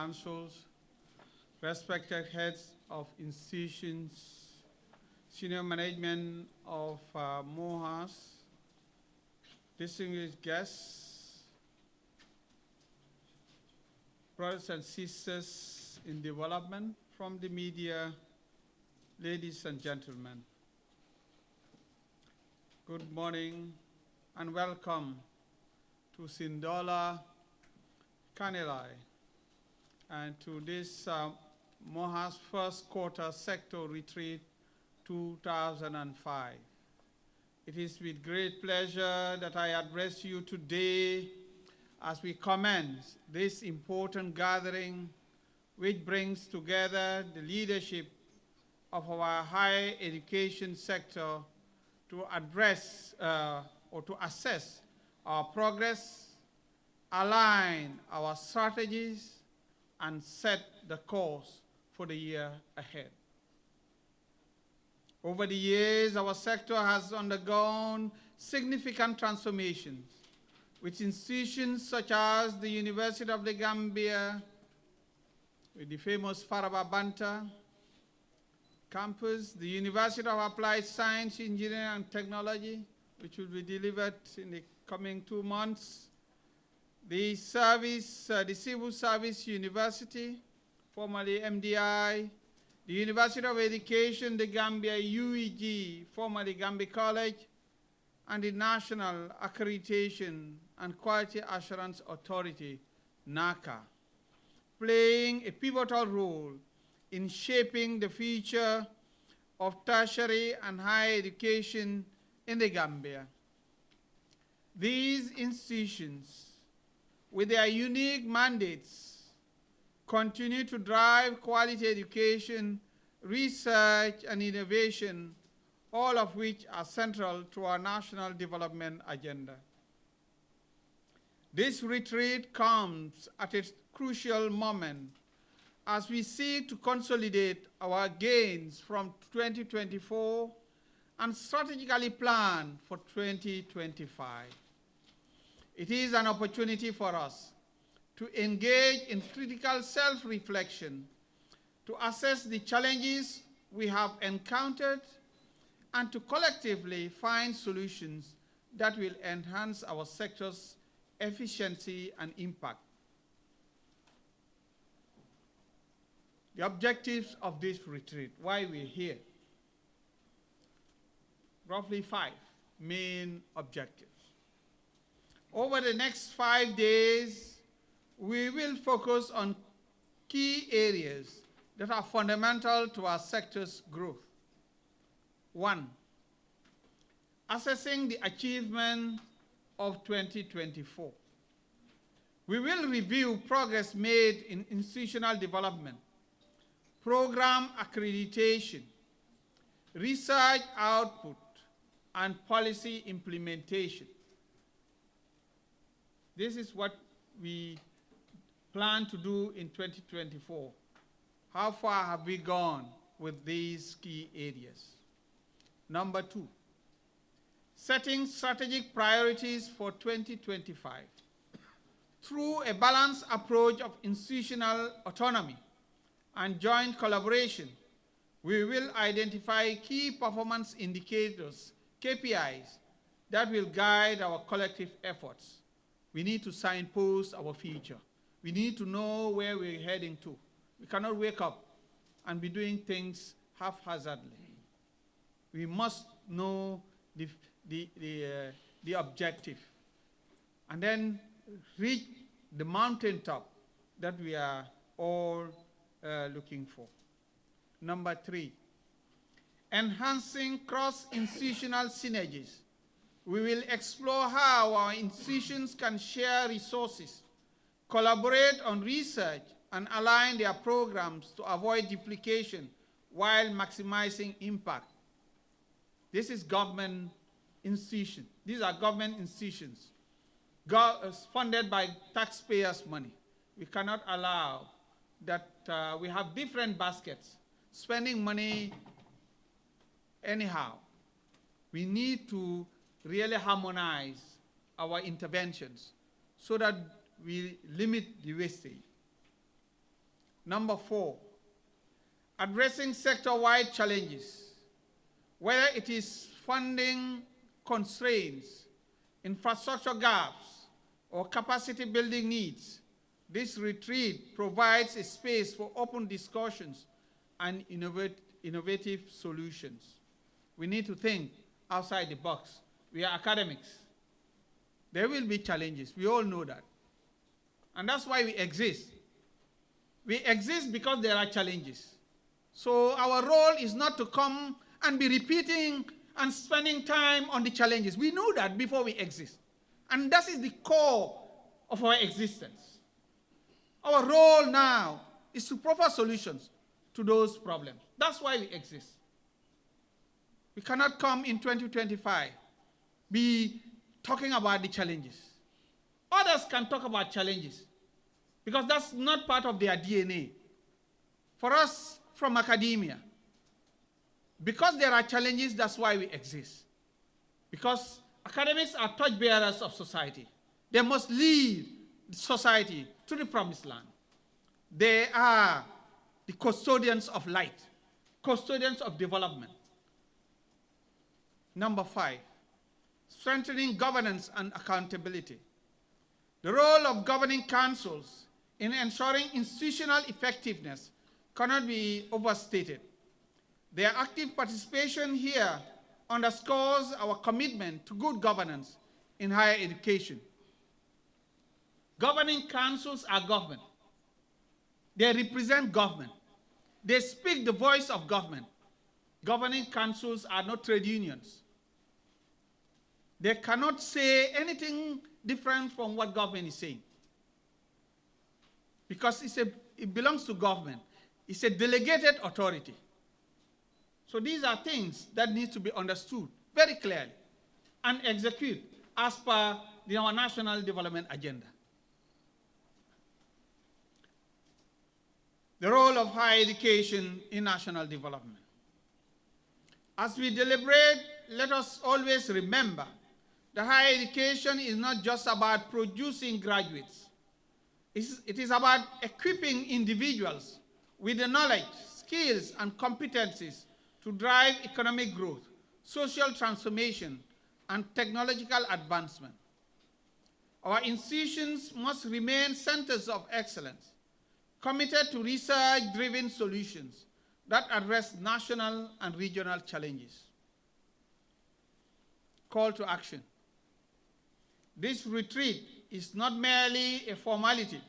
councils, respected heads of institutions, senior management of MOHAS, distinguished guests, brothers and sisters in development from the media, ladies and gentlemen. Good morning and welcome to Sindola, Kanilai, and to this MOHAS First Quarter Sector Retreat 2005. It is with great pleasure that I address you today as we commence this important gathering which brings together the leadership of our higher education sector to address or to assess our progress, align our strategies, and set the course for the year ahead. Over the years, our sector has undergone significant transformations, with institutions such as the University of the Gambia, with the famous Faraba Banta campus, the University of Applied Science, Engineering and Technology, which will be delivered in the coming 2 months, the Civil Service University, formerly MDI, the University of Education, the Gambia UEG, formerly Gambia College, and the National Accreditation and Quality Assurance Authority, NACA, playing a pivotal role in shaping the future of tertiary and higher education in the Gambia. These institutions, with their unique mandates, continue to drive quality education, research, and innovation, all of which are central to our national development agenda. This retreat comes at a crucial moment as we seek to consolidate our gains from 2024 and strategically plan for 2025. It is an opportunity for us to engage in critical self-reflection, to assess the challenges we have encountered, and to collectively find solutions that will enhance our sector's efficiency and impact. The objectives of this retreat, why we're here. Roughly 5 main objectives. Over the next 5 days, we will focus on key areas that are fundamental to our sector's growth. 1, assessing the achievement of 2024. We will review progress made in institutional development, program accreditation, research output, and policy implementation. This is what we plan to do in 2024. How far have we gone with these key areas? Number 2, setting strategic priorities for 2025 through a balanced approach of institutional autonomy and joint collaboration. We will identify key performance indicators, KPIs, that will guide our collective efforts. We need to signpost our future. We need to know where we're heading to. We cannot wake up and be doing things haphazardly. We must know the objective and then reach the mountaintop that we are all looking for. Number 3, enhancing cross-institutional synergies. We will explore how our institutions can share resources, collaborate on research, and align their programs to avoid duplication while maximizing impact. This is government institution. These are government institutions funded by taxpayers' money. We cannot allow that we have different baskets, spending money anyhow. We need to really harmonize our interventions so that we limit the wastage. Number 4, addressing sector-wide challenges, whether it is funding constraints, infrastructure gaps, or capacity building needs. This retreat provides a space for open discussions and innovative solutions. We need to think outside the box. We are academics. There will be challenges. We all know that. And that's why we exist. We exist because there are challenges. So our role is not to come and be repeating and spending time on the challenges. We know that before we exist. And that is the core of our existence. Our role now is to provide solutions to those problems. That's why we exist. We cannot come in 2025 be talking about the challenges. Others can talk about challenges because that's not part of their DNA. For us from academia, because there are challenges, that's why we exist. Because academics are torchbearers of society. They must lead society to the promised land. They are the custodians of light, custodians of development. Number 5, strengthening governance and accountability. The role of governing councils in ensuring institutional effectiveness cannot be overstated. Their active participation here underscores our commitment to good governance in higher education. Governing councils are government. They represent government. They speak the voice of government. Governing councils are not trade unions. They cannot say anything different from what government is saying. Because it belongs to government. It's a delegated authority. So these are things that need to be understood very clearly and executed as per our national development agenda. The role of higher education in national development. As we deliberate, let us always remember that higher education is not just about producing graduates. It is about equipping individuals with the knowledge, skills, and competencies to drive economic growth, social transformation, and technological advancement. Our institutions must remain centers of excellence, committed to research-driven solutions that address national and regional challenges. Call to action. This retreat is not merely a formality.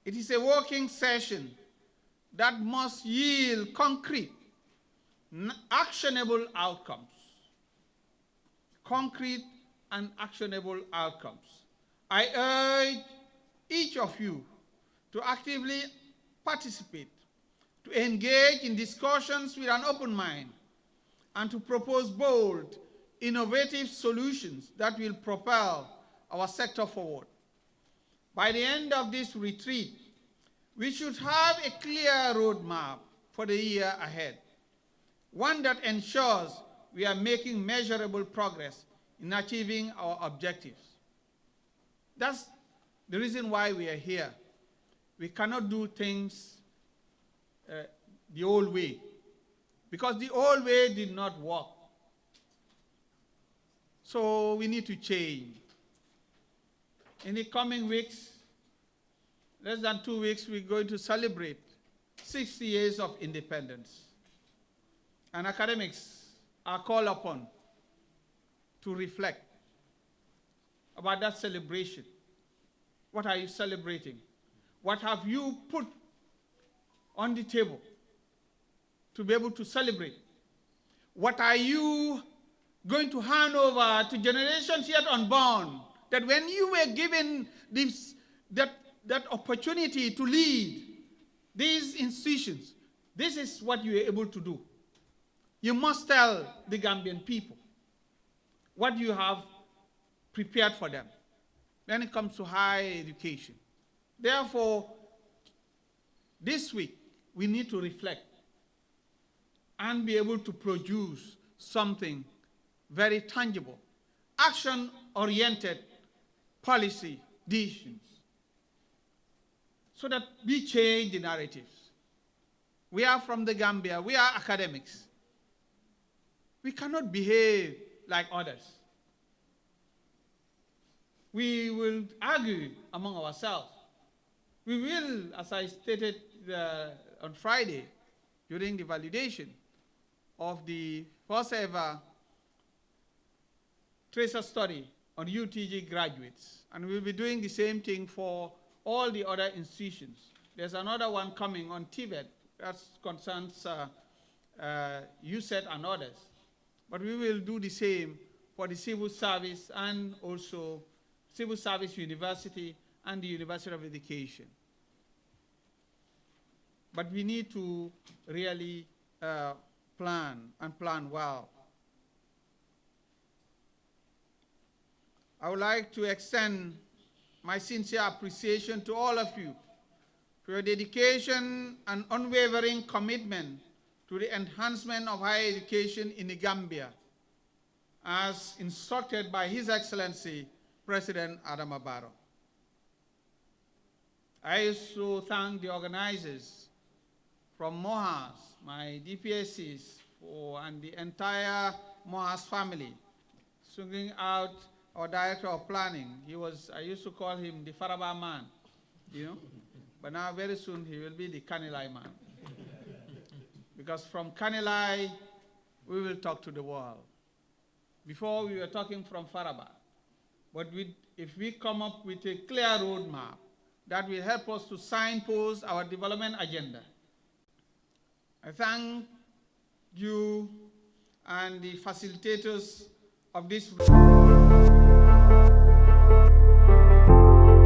It is a working session that must yield concrete, actionable outcomes. Concrete and actionable outcomes. I urge each of you to actively participate, to engage in discussions with an open mind, and to propose bold, innovative solutions that will propel our sector forward. By the end of this retreat, we should have a clear roadmap for the year ahead, one that ensures we are making measurable progress in achieving our objectives. That's the reason why we are here. We cannot do things the old way, because the old way did not work. So we need to change. In the coming weeks, less than 2 weeks, we're going to celebrate 60 years of independence. And academics are called upon to reflect about that celebration. What are you celebrating? What have you put on the table to be able to celebrate? What are you going to hand over to generations yet unborn, that when you were given that opportunity to lead these institutions, this is what you were able to do? You must tell the Gambian people what you have prepared for them when it comes to higher education. Therefore, this week, we need to reflect and be able to produce something very tangible, action-oriented policy decisions. so that we change the narratives. We are from the Gambia. We are academics. We cannot behave like others. We will argue among ourselves. We will, as I stated on Friday during the validation of the first ever tracer study on UTG graduates, and we'll be doing the same thing for all the other institutions. There's another one coming on Tibet that concerns USET and others. But we will do the same for the civil service and also Civil Service University and the University of Education. But we need to really plan and plan well. I would like to extend my sincere appreciation to all of you for your dedication and unwavering commitment to the enhancement of higher education in the Gambia, as instructed by His Excellency, President Adama Barrow. I also thank the organizers from MOHAS, my DPSCs, and the entire MOHAS family, singling out our Director of Planning. I used to call him the Faraba man, you know? But now very soon he will be the Kanilai man. Because from Kanilai, we will talk to the world. Before we were talking from Faraba. But if we come up with a clear roadmap that will help us to signpost our development agenda. I thank you and the facilitators of this.